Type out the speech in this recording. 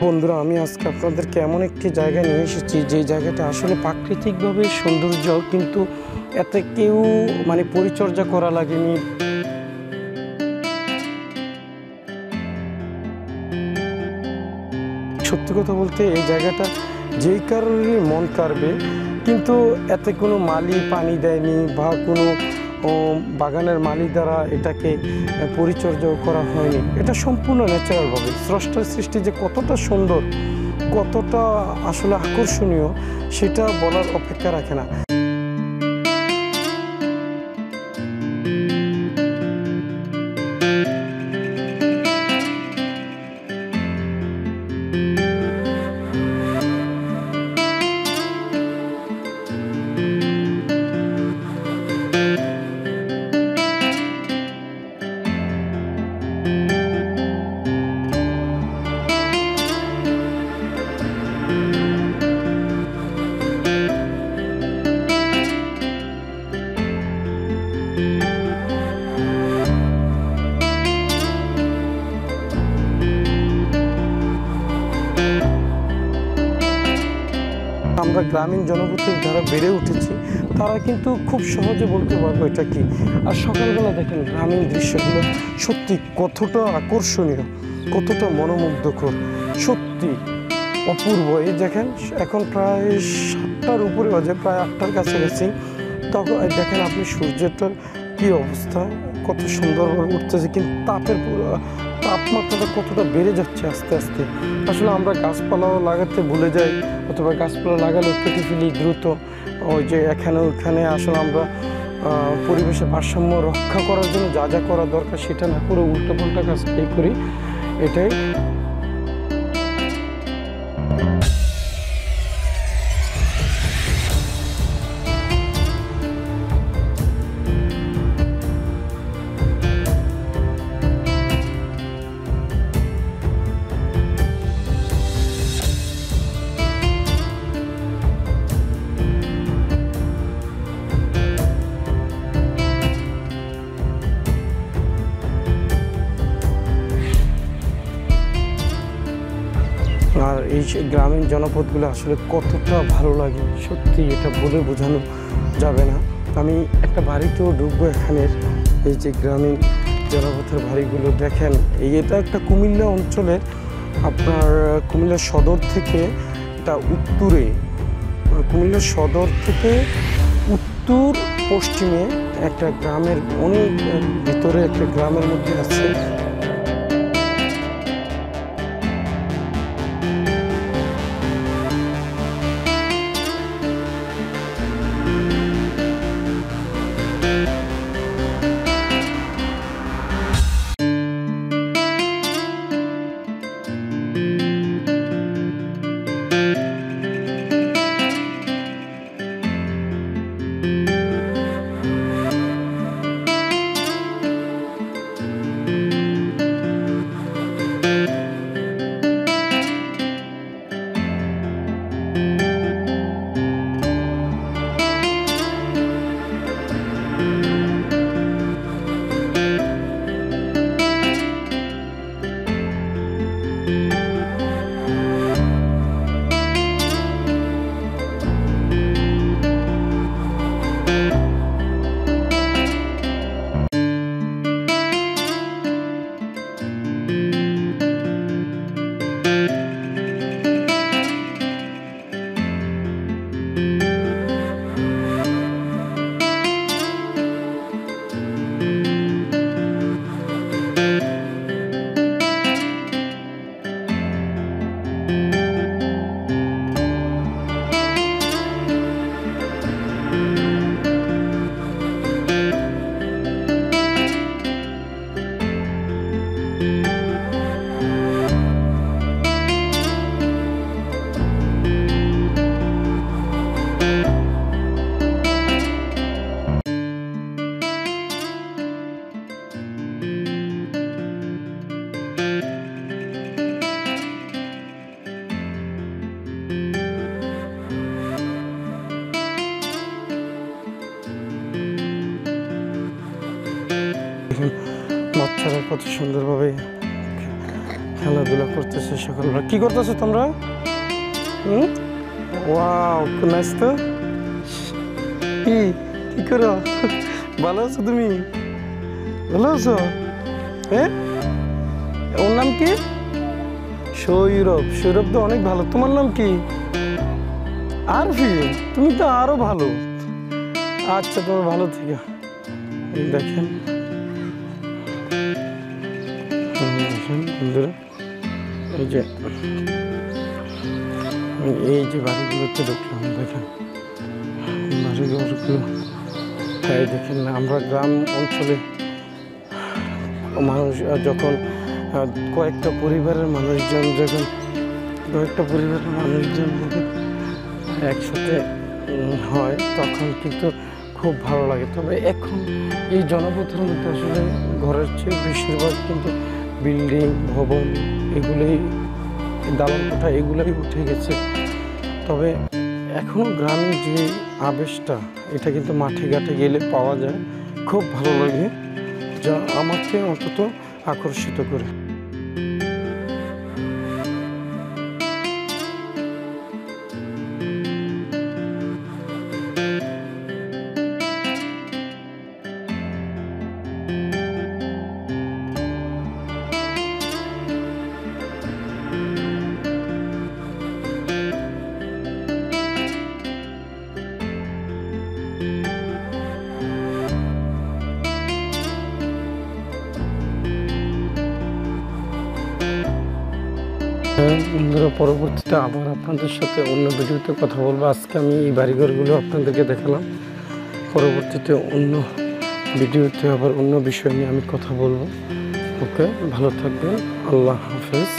বন্ধুরা, আমি আজকে আপনাদেরকে এমন একটি জায়গায় নিয়ে এসেছি যে জায়গাটা আসলে প্রাকৃতিকভাবে সৌন্দর্য, কিন্তু এতে কেউ পরিচর্যা করা লাগেনি। সত্যি কথা বলতে এই জায়গাটা যেই কারণে মন কাড়বে, কিন্তু এতে কোনো মালি পানি দেয়নি বা কোনো বাগানের মালি দ্বারা এটাকে পরিচর্যা করা হয়নি। এটা সম্পূর্ণ ন্যাচারালভাবে স্রষ্টার সৃষ্টি যে কতটা সুন্দর, কতটা আসলে আকর্ষণীয়, সেটা বলার অপেক্ষা রাখে না। আমরা গ্রামীণ জনগোষ্ঠীর যারা বেড়ে উঠেছি তারা কিন্তু খুব সহজে বলতে পারবো এটা কি। আর সকালবেলা দেখেন গ্রামীণ দৃশ্যগুলো সত্যি কতটা আকর্ষণীয়, কতটা মনোমুগ্ধকর, সত্যি অপূর্ব। এই দেখেন এখন প্রায় 7টার উপরে বাজে, প্রায় 8টার কাছাকাছি। তখন দেখেন আপনি সূর্যটার কী অবস্থা, কত সুন্দরভাবে উঠতেছে, কিন্তু তাপমাত্রাটা কতটা বেড়ে যাচ্ছে আস্তে আস্তে। আসলে আমরা গাছপালাও লাগাতে ভুলে যাই, অথবা গাছপালা লাগালেও কেটে ফেলি দ্রুত। ওই যে এখানে ওখানে আসলে আমরা পরিবেশের ভারসাম্য রক্ষা করার জন্য যা যা করা দরকার সেটা না করে উল্টোপাল্টা কাজটাই করি, এটাই। আর এই গ্রামীণ জনপদগুলো আসলে কতটা ভালো লাগে, সত্যি এটা বলে বোঝানো যাবে না। আমি একটা বাড়িতেও ঢুকবো এখানের, এই যে গ্রামীণ জনপথের বাড়িগুলো দেখেন। এটা একটা কুমিল্লা অঞ্চলের, আপনার কুমিল্লা সদর থেকে এটা উত্তরে, কুমিল্লা সদর থেকে উত্তর পশ্চিমে একটা গ্রামের অনেক ভিতরে একটা গ্রামের মধ্যে আছে। দেখুন বাচ্চারা কত সুন্দরভাবে খেলাধুলা করতেছে সকালবেলা। কি করতেছো তোমরা? ওয়াও, নাইস তো। কি কি করো? ভালো আছো তুমি? ভালো আছো? হ্যাঁ, ওর নাম কি? সৌরভ। সৌরভ তো অনেক ভালো। তোমার নাম কি? আরফিন। তুমি তো আরো ভালো। আচ্ছা, তোমার ভালো থেকে। দেখেন বন্ধুরা, এই যে বাড়িগুলোতে ঢুকলাম। দেখেন বাড়িঘরগুলো, তাই দেখেন আমরা গ্রাম অঞ্চলে মানুষ যখন কয়েকটা পরিবারের মানুষজন যখন একসাথে হয় তখন কিন্তু খুব ভালো লাগে। তবে এখন এই জনপথের মধ্যে আসলে ঘরের চেয়ে বেশিরভাগ কিন্তু বিল্ডিং, ভবন, এগুলোই, দালান কোঠা এগুলোই উঠে গেছে। তবে এখনও গ্রামের যে আবেশটা, এটা কিন্তু মাঠে ঘাটে গেলে পাওয়া যায়। খুব ভালো লাগে, যা আমাকে অন্তত আকর্ষিত করে। বন্ধুরা, পরবর্তীতে আবার আপনাদের সাথে অন্য ভিডিওতে কথা বলবো। আজকে আমি এই বাড়িঘরগুলো আপনাদেরকে দেখালাম। পরবর্তীতে অন্য ভিডিওতে আবার অন্য বিষয় নিয়ে আমি কথা বলবো। ওকে, ভালো থাকবেন। আল্লাহ হাফেজ।